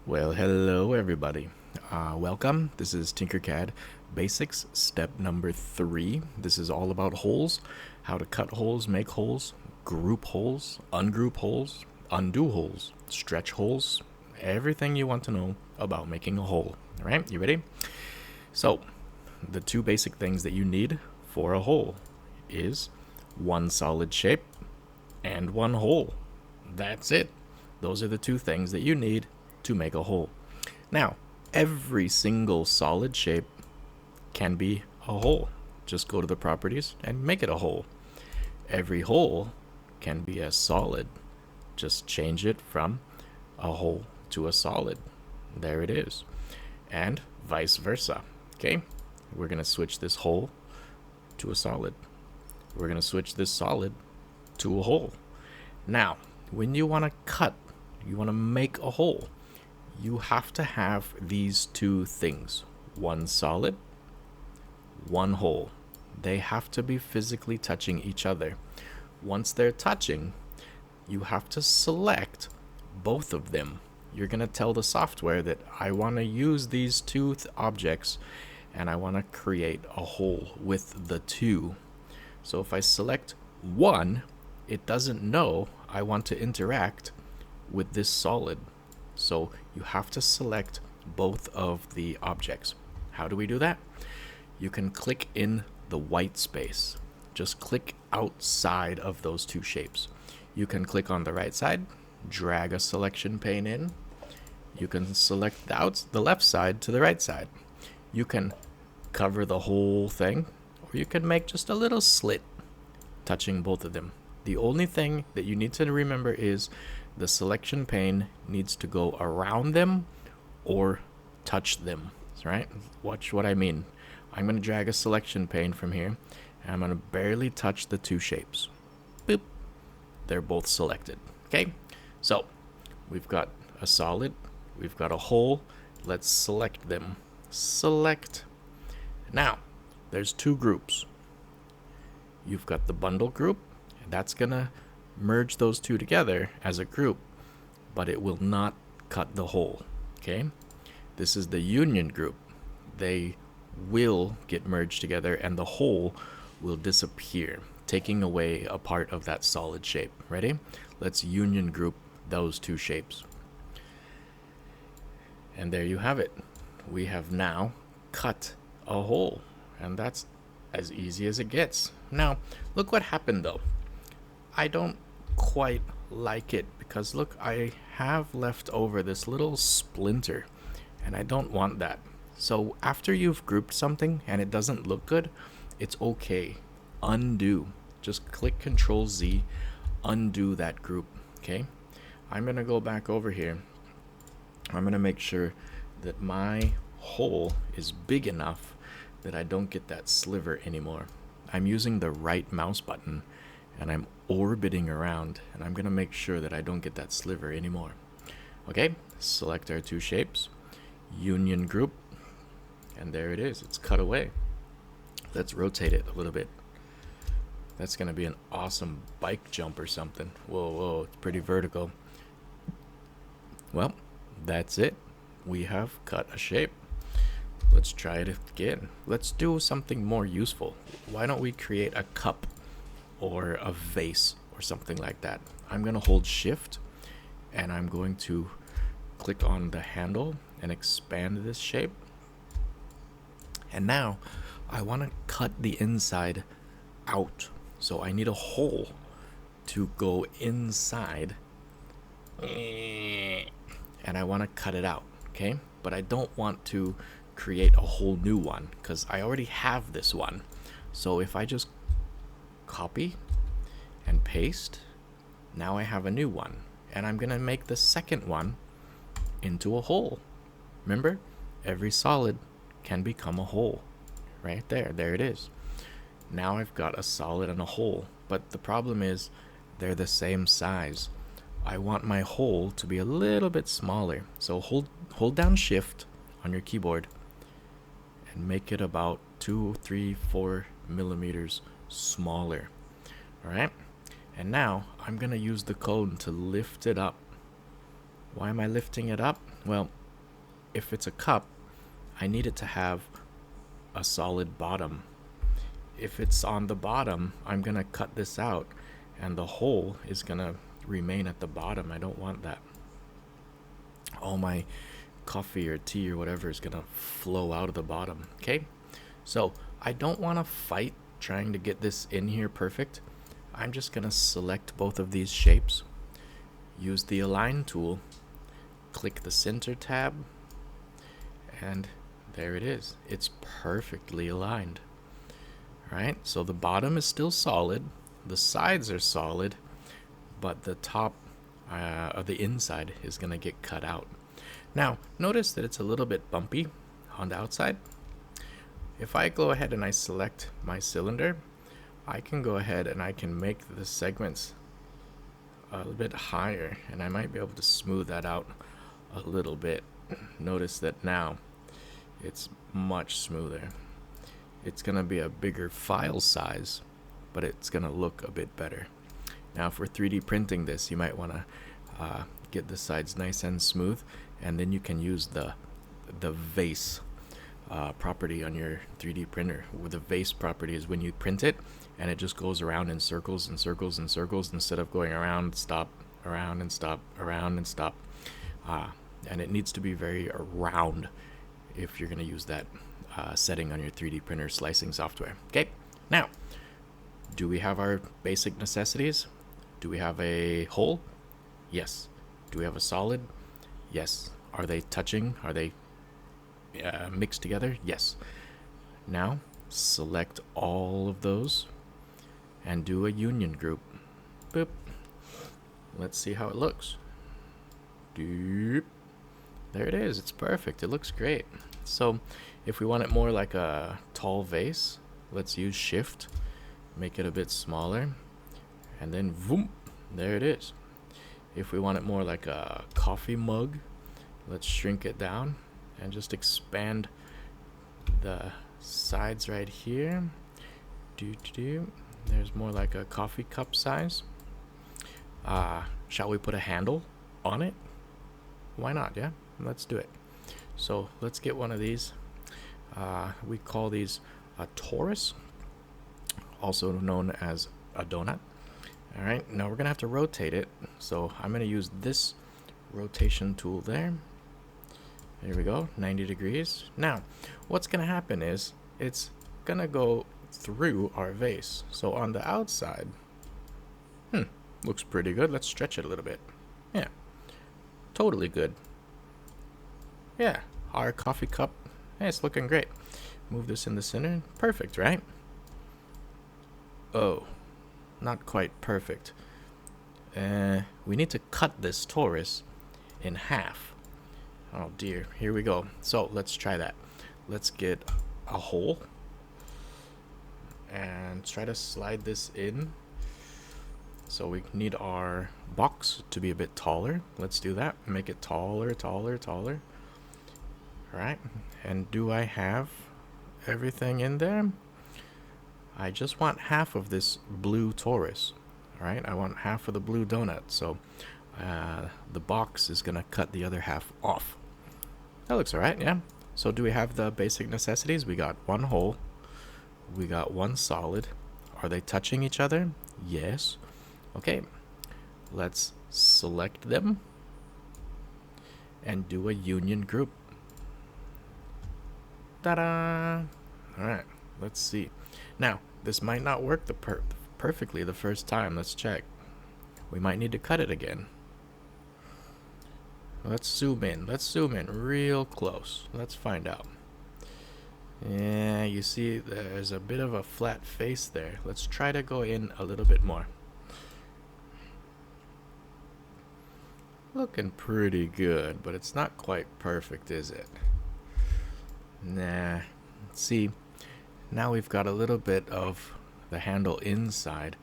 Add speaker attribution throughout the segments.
Speaker 1: Well, hello everybody. Welcome. This is TinkerCAD Basics, step number 3. This is all about holes, how to cut holes, make holes, group holes, ungroup holes, undo holes, stretch holes, everything you want to know about making a hole. All right, you ready? So, the two basic things that you need for a hole is one solid shape and one hole. That's it. Those are the two things that you need to make a hole. Now, every single solid shape can be a hole. Just go to the properties and make it a hole. Every hole can be a solid. Just change it from a hole to a solid. There it is. And vice versa. Okay? We're going to switch this hole to a solid. We're going to switch this solid to a hole. Now, when you want to cut, you want to make a hole, you have to have these two things. One solid, one hole. They have to be physically touching each other. Once they're touching, you have to select both of them. You're going to tell the software that I want to use these two objects and I want to create a hole with the two. So if I select one, it doesn't know I want to interact with this solid. So you have to select both of the objects. How do we do that? You can click in the white space. Just click outside of those two shapes. You can click on the right side, drag a selection pane in. You can select the left side to the right side. You can cover the whole thing, or you can make just a little slit touching both of them. The only thing that you need to remember is the selection pane needs to go around them or touch them, right? Watch what I mean. I'm going to drag a selection pane from here, and I'm going to barely touch the two shapes. Boop. They're both selected. Okay? So, we've got a solid, we've got a hole. Let's select them. Select. Now, there's two groups. You've got the bundle group, and that's going to merge those two together as a group, but it will not cut the hole. Okay? This is the union group. They will get merged together and the hole will disappear, taking away a part of that solid shape. Ready? Let's union group those two shapes. And there you have it. We have now cut a hole, and that's as easy as it gets. Now, look what happened though. I don't quite like it because look, I have left over this little splinter and I don't want that. So after you've grouped something and it doesn't look good, it's okay. Undo. Just click Control Z, undo that group. Okay? I'm gonna go back over here. I'm gonna make sure that my hole is big enough that I don't get that sliver anymore. I'm using the right mouse button and I'm orbiting around, and I'm gonna make sure that I don't get that sliver anymore. Okay, select our two shapes, union group, and there it is. It's cut away. Let's rotate it a little bit. That's gonna be an awesome bike jump or something. Whoa, whoa, it's pretty vertical. Well, that's it. We have cut a shape. Let's try it again. Let's do something more useful. Why don't we create a cup or a vase or something like that? I'm going to hold shift and I'm going to click on the handle and expand this shape. And now I want to cut the inside out. So I need a hole to go inside. And I want to cut it out, okay? But I don't want to create a whole new one because I already have this one. So if I just copy and paste, now I have a new one, and I'm gonna make the second one into a hole. Remember, every solid can become a hole. Right there it is. Now I've got a solid and a hole, but the problem is they're the same size. I want my hole to be a little bit smaller, so hold down shift on your keyboard and make it about 2, 3, 4 millimeters smaller. All right, and now I'm gonna use the cone to lift it up Why am I lifting it up? Well, if it's a cup, I need it to have a solid bottom. If it's on the bottom, I'm gonna cut this out and the hole is gonna remain at the bottom. I don't want that. All my coffee or tea or whatever is gonna flow out of the bottom. Okay, so I don't want to fight trying to get this in here perfect. I'm just gonna select both of these shapes, use the align tool, click the center tab, and there it is. It's perfectly aligned. Right, so the bottom is still solid, the sides are solid, but the top of the inside is gonna get cut out. Now, notice that it's a little bit bumpy on the outside. If I go ahead and I select my cylinder, I can go ahead and I can make the segments a little bit higher, and I might be able to smooth that out a little bit. Notice that now it's much smoother. It's gonna be a bigger file size, but it's gonna look a bit better. Now, if we're 3D printing this, you might wanna get the sides nice and smooth, and then you can use the vase property on your 3D printer. The vase property is when you print it, and it just goes around in circles and circles and circles instead of going around, stop, around and stop, around and stop. And it needs to be very round if you're gonna use that setting on your 3D printer slicing software. Okay, now, do we have our basic necessities? Do we have a hole? Yes. Do we have a solid? Yes. Are they touching? Are they mixed together? Yes. Now, select all of those and do a union group. Boop. Let's see how it looks. Doop. There it is. It's perfect. It looks great. So, if we want it more like a tall vase, let's use shift, make it a bit smaller, and then boom, there it is. If we want it more like a coffee mug, let's shrink it down and just expand the sides right here. There's more like a coffee cup size. Shall we put a handle on it? Why not? Yeah, let's do it. So let's get one of these. We call these a torus, also known as a donut. All right, now we're gonna have to rotate it. So I'm gonna use this rotation tool there. There we go, 90 degrees. Now, what's gonna happen is it's gonna go through our vase. So on the outside, looks pretty good. Let's stretch it a little bit. Yeah, totally good. Yeah, our coffee cup, hey, it's looking great. Move this in the center, perfect, right? Oh, not quite perfect. We need to cut this torus in half. Oh dear, here we go. So let's try that. Let's get a hole and try to slide this in. So we need our box to be a bit taller. Let's do that. Make it taller, taller, taller. All right, and do I have everything in there? I just want half of this blue torus. All right, I want half of the blue donut. So the box is gonna cut the other half off. That looks all right, yeah. So do we have the basic necessities? We got one hole, we got one solid. Are they touching each other? Yes. Okay, let's select them and do a union group. Ta-da! All right, let's see. Now, this might not work perfectly the first time. Let's check. We might need to cut it again. Let's zoom in. Let's zoom in real close. Let's find out. Yeah, you see there's a bit of a flat face there. Let's try to go in a little bit more. Looking pretty good, but it's not quite perfect, is it? Nah. See, now we've got a little bit of the handle inside,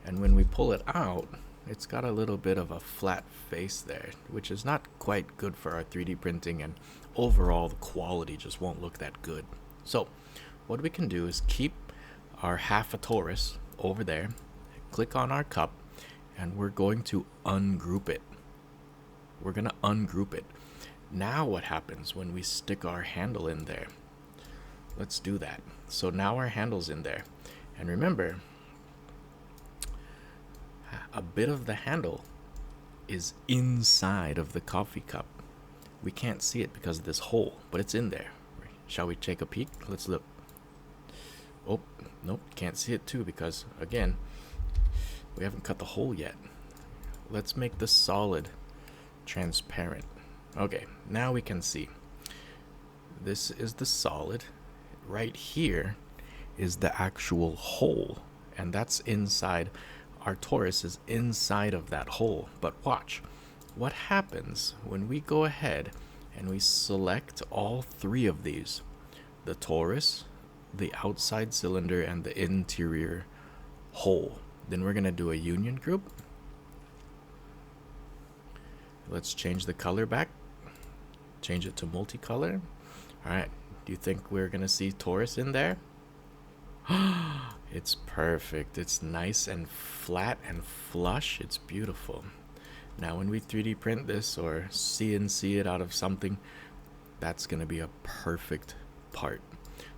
Speaker 1: and when we pull it out, it's got a little bit of a flat face there, which is not quite good for our 3D printing, and overall the quality just won't look that good. So what we can do is keep our half a torus over there, click on our cup, and we're going to ungroup it. We're gonna ungroup it. Now what happens when we stick our handle in there? Let's do that. So now our handle's in there. And remember, a bit of the handle is inside of the coffee cup. We can't see it because of this hole, but it's in there. Shall we take a peek? Let's look. Oh, nope, can't see it too because, again, we haven't cut the hole yet. Let's make the solid transparent. Okay, now we can see. This is the solid. Right here is the actual hole, and that's inside. Our torus is inside of that hole. But watch, what happens when we go ahead and we select all three of these, the torus, the outside cylinder, and the interior hole. Then we're gonna do a union group. Let's change the color back, change it to multicolor. All right, do you think we're gonna see torus in there? It's perfect. It's nice and flat and flush. It's beautiful. Now when we 3D print this or CNC it out of something, that's gonna be a perfect part.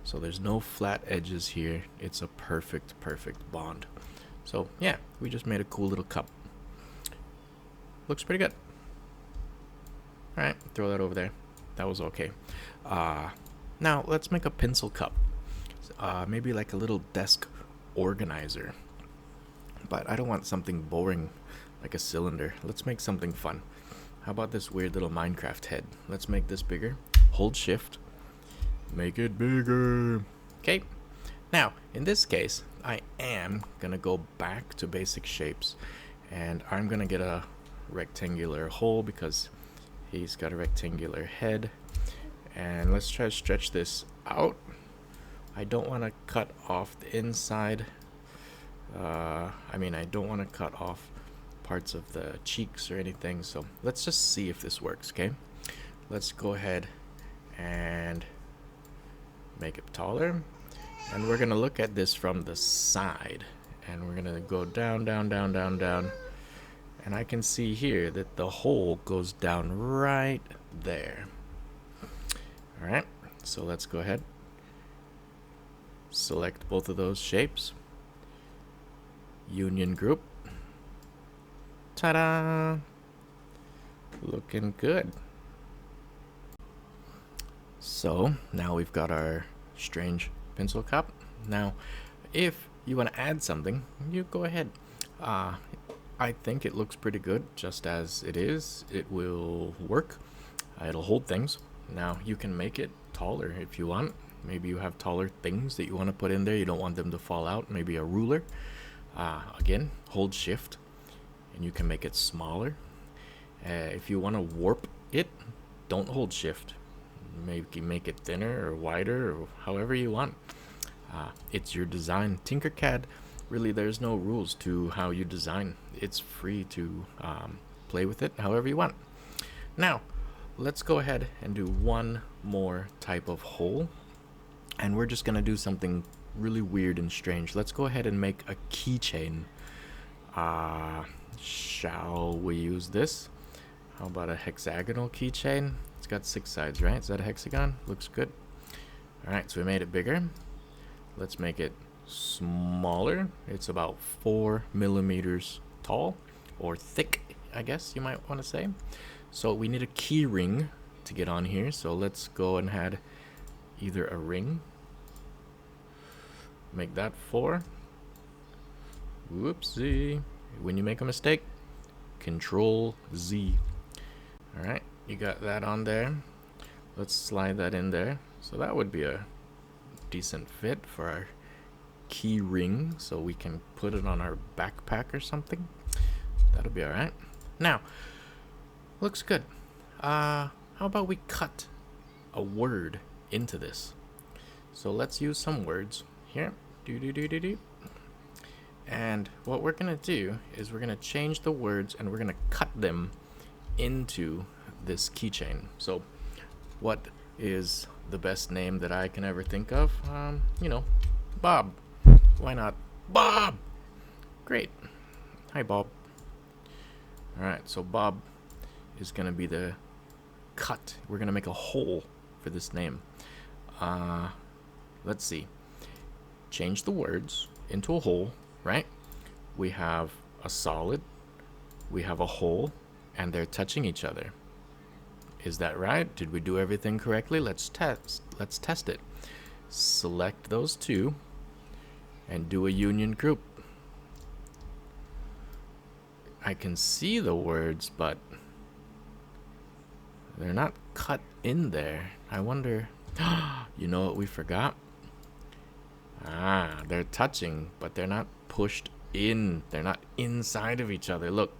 Speaker 1: So there's no flat edges here. It's a perfect bond. So yeah, we just made a cool little cup. Looks pretty good. All right, throw that over there. That was okay. Now let's make a pencil cup. Maybe like a little desk organizer. But I don't want something boring like a cylinder. Let's make something fun. How about this weird little Minecraft head? Let's make this bigger. Hold shift. Make it bigger. Okay. Now, in this case, I am gonna go back to basic shapes, and I'm gonna get a rectangular hole because he's got a rectangular head. And let's try to stretch this out. I don't want to cut off the inside. I don't want to cut off parts of the cheeks or anything. So let's just see if this works, okay? Let's go ahead and make it taller. And we're going to look at this from the side. And we're going to go down, down, down, down, down. And I can see here that the hole goes down right there. All right, so let's go ahead. Select both of those shapes. Union group. Ta-da! Looking good. So now we've got our strange pencil cup. Now, if you want to add something, you go ahead. I think it looks pretty good just as it is. It will work. It'll hold things. Now you can make it taller if you want. Maybe you have taller things that you want to put in there. You don't want them to fall out. Maybe a ruler. Again, hold shift and you can make it smaller. If you want to warp it, don't hold shift. Maybe make it thinner or wider or however you want. It's your design. TinkerCAD, really, there's no rules to how you design. It's free to play with it however you want. Now, let's go ahead and do one more type of hole. And we're just going to do something really weird and strange. Let's go ahead and make a keychain. Shall we use this? How about a hexagonal keychain? It's got 6 sides, right? Is that a hexagon? Looks good. All right, so we made it bigger. Let's make it smaller. It's about 4 millimeters tall, or thick, I guess you might want to say. So we need a key ring to get on here. So let's go and add either a ring. Make that 4. Whoopsie. When you make a mistake, Control Z. All right, you got that on there. Let's slide that in there. So that would be a decent fit for our key ring, so we can put it on our backpack or something. That'll be all right. Now, looks good. How about we cut a word into this? So let's use some words here. And what we're gonna do is we're gonna change the words and we're gonna cut them into this keychain. So what is the best name that I can ever think of? Bob. Why not Bob? Great. Hi, Bob. All right, so Bob is going to be the cut. We're going to make a hole for this name. Let's see. Change the words into a hole, right? We have a solid, we have a hole, and they're touching each other. Is that right? Did we do everything correctly? Let's test it. Select those two and do a union group. I can see the words, but they're not cut in there. I wonder, you know what we forgot? They're touching, but they're not pushed in. They're not inside of each other. Look,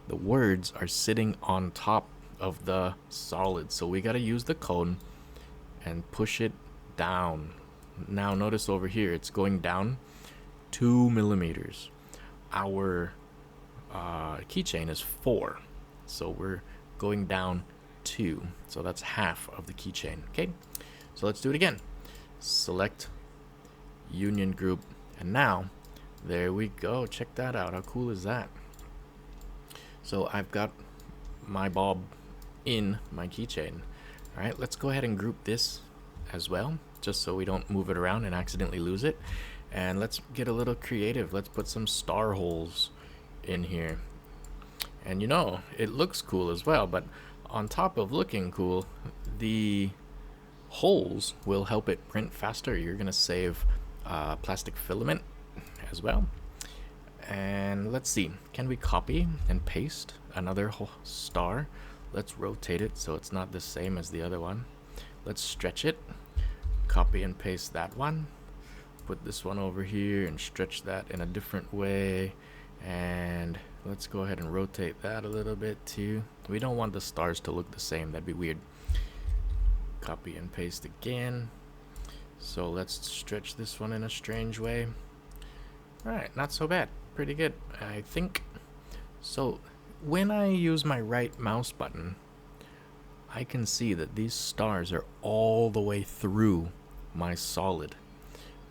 Speaker 1: the words are sitting on top of the solid. So we got to use the cone and push it down. Now notice over here, it's going down 2 millimeters. Our keychain is 4. So we're going down 2. So that's half of the keychain. Okay, so let's do it again. Select union group, and now there we go. Check that out. How cool is that? So I've got my bob in my keychain. All right, let's go ahead and group this as well, just so we don't move it around and accidentally lose it. And let's get a little creative. Let's put some star holes in here. And you know, it looks cool as well, but on top of looking cool, the holes will help it print faster. You're gonna save plastic filament as well. And let's see, can we copy and paste another star? Let's rotate it so it's not the same as the other one. Let's stretch it, copy and paste that one, put this one over here and stretch that in a different way. And let's go ahead and rotate that a little bit too. We don't want the stars to look the same, that'd be weird. Copy and paste again. So let's stretch this one in a strange way. Alright, not so bad. Pretty good, I think. So when I use my right mouse button, I can see that these stars are all the way through my solid,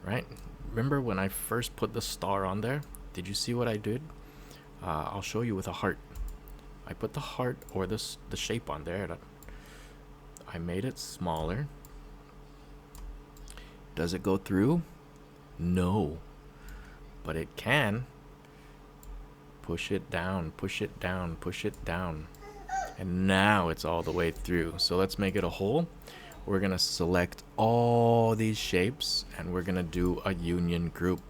Speaker 1: right? Remember when I first put the star on there? Did you see what I did? I'll show you with a heart. I put the heart, or the shape on there. I made it smaller. Does it go through? No. But it can. Push it down, push it down, push it down. And now it's all the way through. So let's make it a hole. We're going to select all these shapes and we're going to do a union group.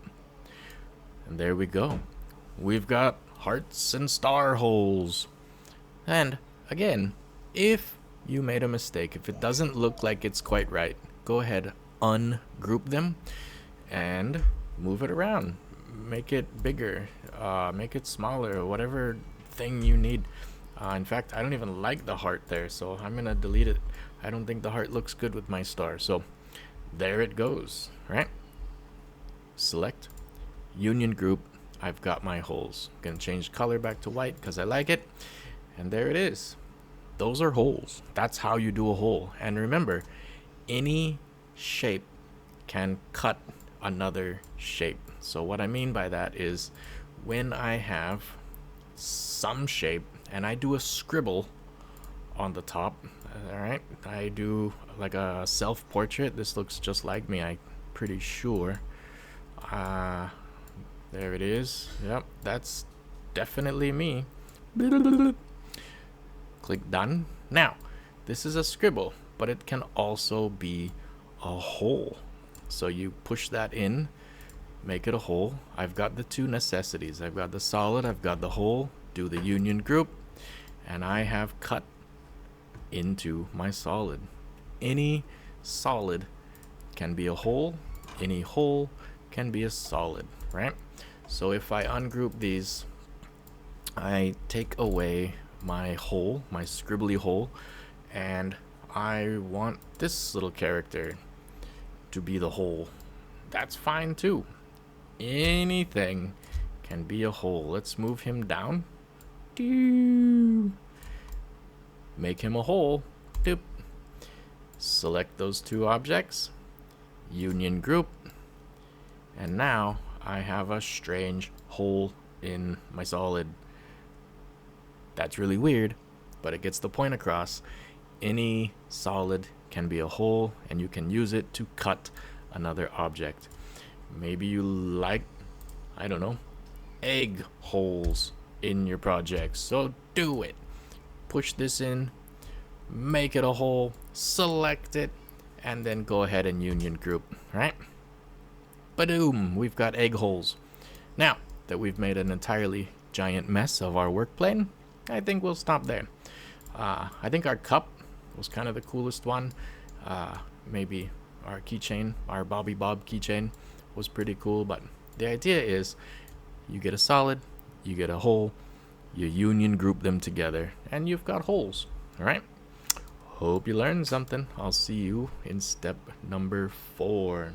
Speaker 1: And there we go. We've got hearts and star holes. And again, if you made a mistake, if it doesn't look like it's quite right, go ahead, ungroup them and move it around. Make it bigger, make it smaller, whatever thing you need. In fact, I don't even like the heart there, so I'm gonna delete it. I don't think the heart looks good with my star, so there it goes, right? Select, union group, I've got my holes. Gonna change color back to white because I like it, and there it is. Those are holes. That's how you do a hole. And remember, any shape can cut another shape. So what I mean by that is when I have some shape and I do a scribble on the top, all right, I do like a self-portrait. This looks just like me, I'm pretty sure. There it is. Yep, that's definitely me. Click done. Now, this is a scribble, but it can also be a hole. So you push that in, make it a hole. I've got the two necessities. I've got the solid, I've got the hole, do the union group, and I have cut into my solid. Any solid can be a hole, any hole can be a solid, right? So if I ungroup these, I take away my hole, my scribbly hole, and I want this little character to be the hole. That's fine too. Anything can be a hole. Let's move him down. Make him a hole. Doop. Select those two objects, union group, and now I have a strange hole in my solid. That's really weird, but it gets the point across. Any solid can be a hole, and you can use it to cut another object. Maybe you like, I don't know, egg holes in your project, so do it. Push this in, make it a hole, select it, and then go ahead and union group, right? Badoom, we've got egg holes. Now that we've made an entirely giant mess of our work plane, I think we'll stop there. I think our cup was kind of the coolest one. Maybe our keychain, our Bobby Bob keychain was pretty cool, but the idea is you get a solid, you get a hole, you union group them together, and you've got holes, all right? Hope you learned something. I'll see you in step number 4.